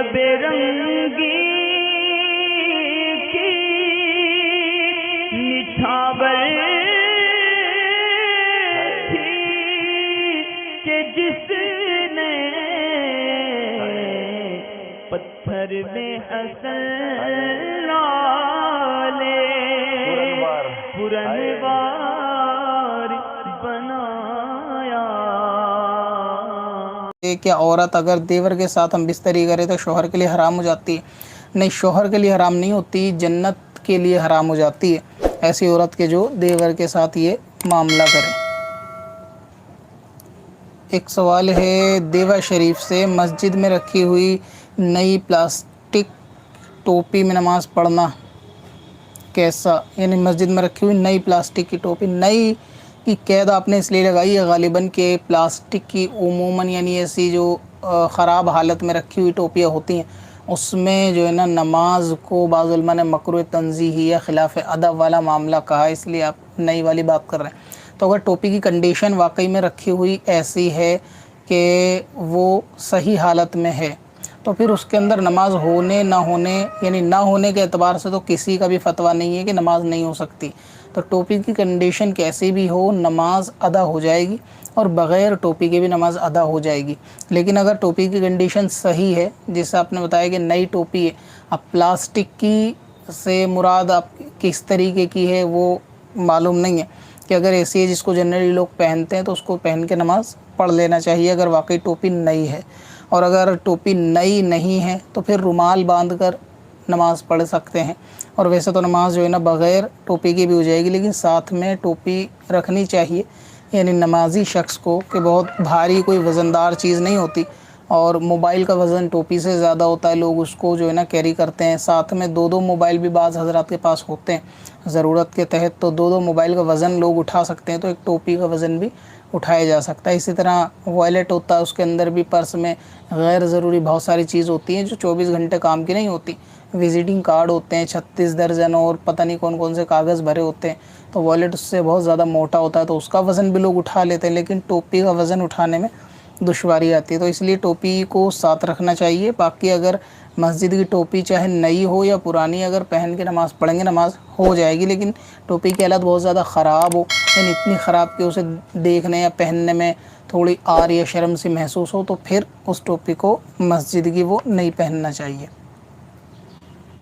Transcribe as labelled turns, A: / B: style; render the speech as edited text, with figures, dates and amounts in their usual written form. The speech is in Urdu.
A: شب رنگی کی نچھاور تھی کہ جس نے پتھر میں حسن لالے پرنوار بنایا.
B: کہ عورت اگر دیور کے ساتھ ہم بستری کرے تو شوہر کے لیے حرام ہو جاتی ہے؟ نہیں، شوہر کے لیے حرام نہیں ہوتی، جنت کے لیے حرام ہو جاتی ہے ایسی عورت کے جو دیور کے ساتھ یہ معاملہ کرے. ایک سوال ہے دیوا شریف سے، مسجد میں رکھی ہوئی نئی پلاسٹک ٹوپی میں نماز پڑھنا کیسا؟ یعنی مسجد میں رکھی ہوئی نئی پلاسٹک کی ٹوپی، نئی کی قید آپ نے اس لیے لگائی ہے غالباً کہ پلاسٹک کی عموماً یعنی ایسی جو خراب حالت میں رکھی ہوئی ٹوپیاں ہوتی ہیں اس میں جو ہے نا نماز کو بعض علماء نے مکروہ تنزیہی یا خلاف ادب والا معاملہ کہا، اس لیے آپ نئی والی بات کر رہے ہیں. تو اگر ٹوپی کی کنڈیشن واقعی میں رکھی ہوئی ایسی ہے کہ وہ صحیح حالت میں ہے تو پھر اس کے اندر نماز ہونے نہ ہونے یعنی نہ ہونے کے اعتبار سے تو کسی کا بھی فتویٰ نہیں ہے کہ نماز نہیں ہو سکتی. تو ٹوپی کی کنڈیشن کیسی بھی ہو نماز ادا ہو جائے گی اور بغیر ٹوپی کے بھی نماز ادا ہو جائے گی. لیکن اگر ٹوپی کی کنڈیشن صحیح ہے، جیسے آپ نے بتایا کہ نئی ٹوپی ہے، اب پلاسٹک کی سے مراد آپ کس طریقے کی ہے وہ معلوم نہیں ہے کہ اگر ایسی ہے جس کو جنرلی لوگ پہنتے ہیں تو اس کو پہن کے نماز پڑھ لینا چاہیے اگر واقعی ٹوپی نئی ہے. اور اگر ٹوپی نئی نہیں ہے تو پھر رومال باندھ کر نماز پڑھ سکتے ہیں. اور ویسے تو نماز جو ہے نا بغیر ٹوپی کی بھی ہو جائے گی لیکن ساتھ میں ٹوپی رکھنی چاہیے یعنی نمازی شخص کو، کہ بہت بھاری کوئی وزندار چیز نہیں ہوتی اور موبائل کا وزن ٹوپی سے زیادہ ہوتا ہے، لوگ اس کو جو ہے نا کیری کرتے ہیں. ساتھ میں دو موبائل بھی بعض حضرات کے پاس ہوتے ہیں ضرورت کے تحت، تو دو موبائل کا وزن لوگ اٹھا سکتے ہیں تو ایک ٹوپی کا وزن بھی اٹھایا جا سکتا ہے. اسی طرح والیٹ ہوتا ہے، اس کے اندر بھی پرس میں غیر ضروری بہت ساری چیز ہوتی ہیں جو 24 گھنٹے کام کی نہیں ہوتی. وزٹنگ کارڈ ہوتے ہیں 36 درجن اور پتہ نہیں کون کون سے کاغذ بھرے ہوتے ہیں، تو والیٹ اس سے بہت زیادہ موٹا ہوتا ہے تو اس کا وزن بھی لوگ اٹھا لیتے ہیں، لیکن ٹوپی کا وزن اٹھانے میں دشواری آتی ہے. تو اس لیے ٹوپی کو ساتھ رکھنا چاہیے. باقی اگر مسجد کی ٹوپی چاہے نئی ہو یا پرانی اگر پہن کے نماز پڑھیں گے نماز ہو جائے گی، لیکن ٹوپی کی حالت بہت زیادہ خراب ہو یعنی اتنی خراب کہ اسے دیکھنے یا پہننے میں تھوڑی آر یا شرم سی محسوس ہو تو پھر اس ٹوپی کو مسجد کی وہ نہیں پہننا چاہیے.